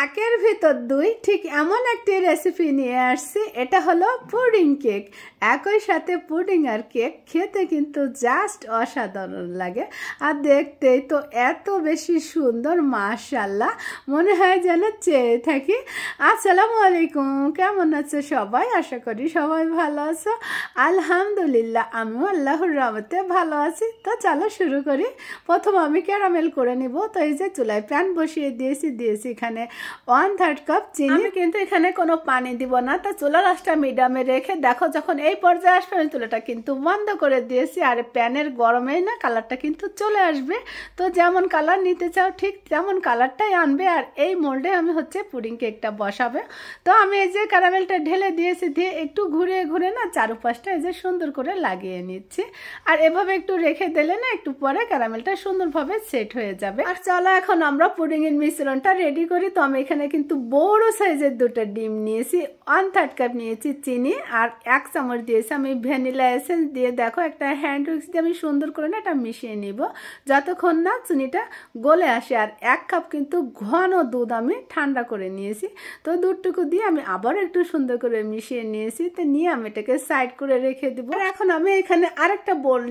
একের ভিতর দুই ঠিক এমন একটি রেসিপি নিয়ে আসছি। এটা হলো পুডিং কেক। একই সাথে পুডিং আর কেক খেতে কিন্তু জাস্ট অসাধারণ লাগে, আর দেখতেই তো এত বেশি সুন্দর, মাশাআল্লাহ, মনে হয় যেন চেয়ে থাকি। আসসালামু আলাইকুম, কেমন আছো সবাই? আশা করি সবাই ভালো আছো। আলহামদুলিল্লাহ, আমিও আল্লাহর রহমতে ভালো আছি। তো চলো শুরু করি। প্রথম আমি ক্যারামেল করে নিব। তো এই যে চুলায় প্যান বসিয়ে দিয়েছি এখানে 1/3 কাপ চিনি। আমি কিন্তু এখানে কোনো পানি দিব না। তো চুলার আঁচটা মিডিয়ামে রেখে দেখো যখন এই পর্যায়ে আসবে আমি চুলাটা কিন্তু বন্ধ করে দিয়েছি। আর প্যানের গরমেই না কালারটা কিন্তু চলে আসবে। তো যেমন কালার নিতে চাও ঠিক তেমন কালারটাই আনবে। আর এই মোল্ডে আমি হচ্ছে পুডিং কেকটা বসাবে। তো আমি এই যে ক্যারামেলটা ঢেলে দিয়েছি, দিয়ে একটু ঘুরে ঘুরে না চারপাশটা এই যে সুন্দর করে লাগিয়ে নিচ্ছি। আর এভাবে একটু রেখে দিলে না একটু পরে ক্যারামেলটা সুন্দরভাবে সেট হয়ে যাবে। আর চলো এখন আমরা পুডিং এর মিশ্রণটা রেডি করি। তো আমি এখানে কিন্তু বড় সাইজের 2টা ডিম নিয়েছি, 1/3 কাপ নিয়েছি চিনি, আর 1 চামচ দিয়েছি আমি ভ্যানিলা এসেন্স। দিয়ে দেখো একটা হ্যান্ড উইক্স দিয়ে আমি সুন্দর করে না এটা মিশিয়ে নিব যতক্ষণ না চিনিটা গলে আসে। আর 1 কাপ কিন্তু ঘন দুধ আমি ঠান্ডা করে নিয়েছি। তো দুধটুকু দিয়ে আমি আবার একটু সুন্দর করে মিশিয়ে নিয়েছি। তো নিয়ে আমি এটাকে সাইড করে রেখে দিব। আর এখন আমি এখানে আরেকটা বোল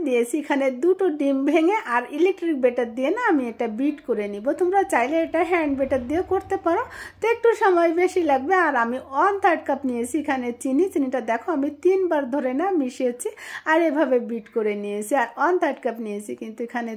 দিয়েছি এখানে 2টো ডিম ভেঙে আর ইলেকট্রিক বেটার দিয়ে না আমি এটা বিট করে নিব। তোমরা চাইলে এটা হ্যান্ড বেটার দিয়ে করতে পারো, তো একটু সময় বেশি লাগবে। আর আমি 1/3 কাপ নিয়েছি এখানে চিনিটা দেখো আমি 3 বার ধরে না মিশিয়েছি আর এভাবে বিট করে নিয়েছি। আর 1/3 কাপ নিয়েছি কিন্তু এখানে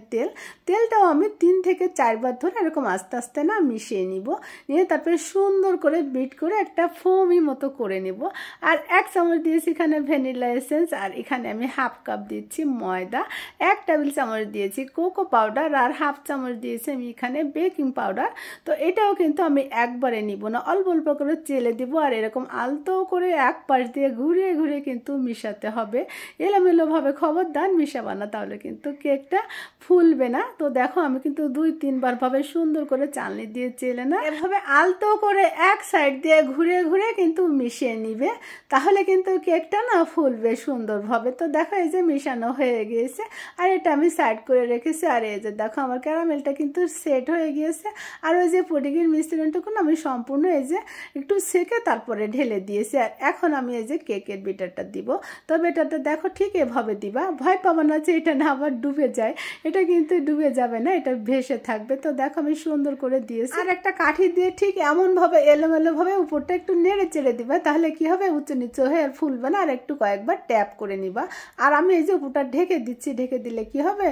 তেলটাও আমি 3 থেকে 4 বার ধরে এরকম আস্তে আস্তে না মিশিয়ে নিব। নিয়ে তারপরে সুন্দর করে বিট করে একটা ফোমি মতো করে নিব। আর 1 চামচ দিয়েছি এখানে ভ্যানিলা এসেন্স। আর এখানে আমি 1/2 কাপ দিচ্ছি ময়দা, 1 টেবিল চামচ দিয়েছি কোকো পাউডার, আর 1/2 চামচ দিয়েছি আমি এখানে বেকিং পাউডার। তো এটাও কিন্তু আমি একবারে নিব না, অল্প অল্প করে চেলে দিব। আর এরকম আলতো করে এক পাশ দিয়ে ঘুরিয়ে ঘুরিয়ে কিন্তু মিশাতে হবে। এলোমেলোভাবে খবরদার মিশাবা না, তাহলে কিন্তু কেকটা ফুলবে না। তো দেখো আমি কিন্তু 2-3 বার ভাবে সুন্দর করে চালনি দিয়ে চেলে না এভাবে আলতো করে এক সাইড দিয়ে ঘুরিয়ে ঘুরিয়ে কিন্তু মিশিয়ে নিবে, তাহলে কিন্তু কেকটা না ফুলবে সুন্দরভাবে। তো দেখো এই যে মিশানো হয়ে গিয়েছে আর এটা আমি সাইড করে রেখেছি। আর এই যে দেখো আমার ক্যারামেলটা কিন্তু সেট হয়ে গিয়েছে। আর ওই যে পুডিংয়ের মিশ্রণটুকু আমি সম্পূর্ণ এই যে একটু সেকে তারপরে ঢেলে দিয়েছি। আর এখন আমি এই যে কেকের বেটারটা দিব। তো বেটারটা দেখো ঠিক এভাবে দিবা, ভয় পাবো না যে এটা না আবার ডুবে যায়, এটা কিন্তু ডুবে যাবে না, এটা ভেসে থাকবে। তো দেখো আমি সুন্দর করে দিয়েছি। আর একটা কাঠি দিয়ে ঠিক এমন ভাবে এলোমেলো ভাবে উপরটা একটু নেড়ে চেড়ে দিবা, তাহলে কি হবে উঁচু নিচু হয়ে আর ফুলবে না। আর একটু কয়েকবার ট্যাপ করে নিবা। আর আমি এই যে উপরটা ঢেকে দিচ্ছি, ঢেকে দিলে কি হবে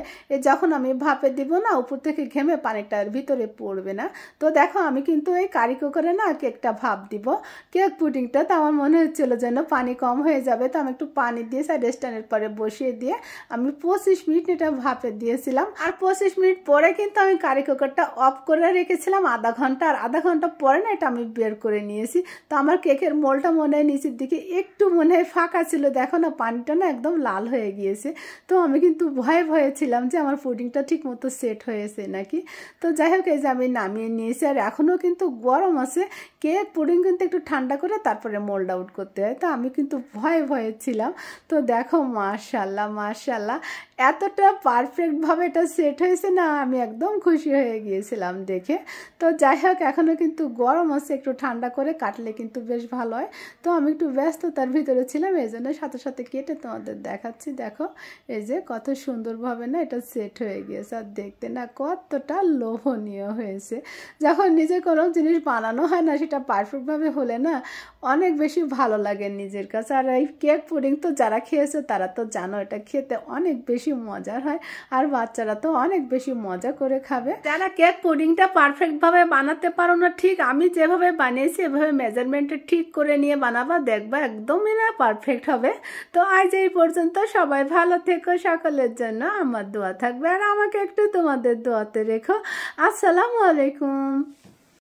যখন আমি ভাপে দিব না উপর থেকে ঘেমে পানিটার ভিতরে পড়বে না। তো দেখো আমি কিন্তু এই কারি কুকারে না কেকটা ভাপ দিব, কেক পুডিংটা। তো আমার মনে হচ্ছিল যেন পানি কম হয়ে যাবে, তো আমি একটু পানি দিয়ে সাইড স্ট্যান্ডের পরে বসিয়ে দিয়ে আমি 25 মিনিট এটা ভাপে দিয়েছিলাম। আর 25 মিনিট পরে কিন্তু আমি কারি কুকারটা অফ করে রেখেছিলাম আধা ঘন্টা। আর আধা ঘন্টা পরে না এটা আমি বের করে নিয়েছি। তো আমার কেকের মোলটা মনে হয় নিচের দিকে একটু মনে হয় ফাঁকা ছিল, দেখো না পানিটা না একদম লাল হয়ে গিয়েছে। তো আমি কিন্তু ভয়ে ছিলাম যে আমার পুডিংটা ঠিক মতো সেট হয়েছে নাকি। তো যাই হোক এই যে আমি নামিয়ে নিয়েছি। আর এখনও কিন্তু গরম আছে, কেক পুডিং কিন্তু একটু ঠান্ডা করে তারপরে মোল্ড আউট করতে হয়। তো আমি কিন্তু ভয়ে ছিলাম। তো দেখো মাশাআল্লাহ এতটা পারফেক্টভাবে এটা সেট হয়েছে না, আমি একদম খুশি হয়ে গিয়েছিলাম দেখে। তো যাই হোক এখনও কিন্তু গরম আছে, একটু ঠান্ডা করে কাটলে কিন্তু বেশ ভালো হয়। তো আমি একটু ব্যস্ততার ভিতরে ছিলাম, এই জন্য সাথে সাথে কেটে তোমাদের দেখাচ্ছি। দেখো এই যে কত সুন্দরভাবে না এটা সেট হয়ে গিয়েছে। আর দেখতে না কতটা লোভনীয় হয়েছে। যখন নিজে কোনো জিনিস বানানো হয় না সেটা পারফেক্টভাবে হলে না অনেক বেশি ভালো লাগে নিজের কাছে। আর এই কেক পুডিং তো যারা খেয়েছে তারা তো জানো এটা খেতে অনেক বেশি মজার হয়, আর বাচ্চারা তো অনেক বেশি মজা করে খাবে। যারা কেক পুডিংটা পারফেক্টভাবে বানাতে পারো না, ঠিক আমি যেভাবে বানিয়েছি এভাবে মেজারমেন্টটা ঠিক করে নিয়ে বানাবা, দেখবা একদমই না পারফেক্ট হবে। তো আজ এই পর্যন্ত, সবাই ভালো থেকো, সকলের জন্য আমার দোয়া থাকবে। আর আমাকে একটু তোমাদের দোয়াতে রেখো। আসসালামু আলাইকুম।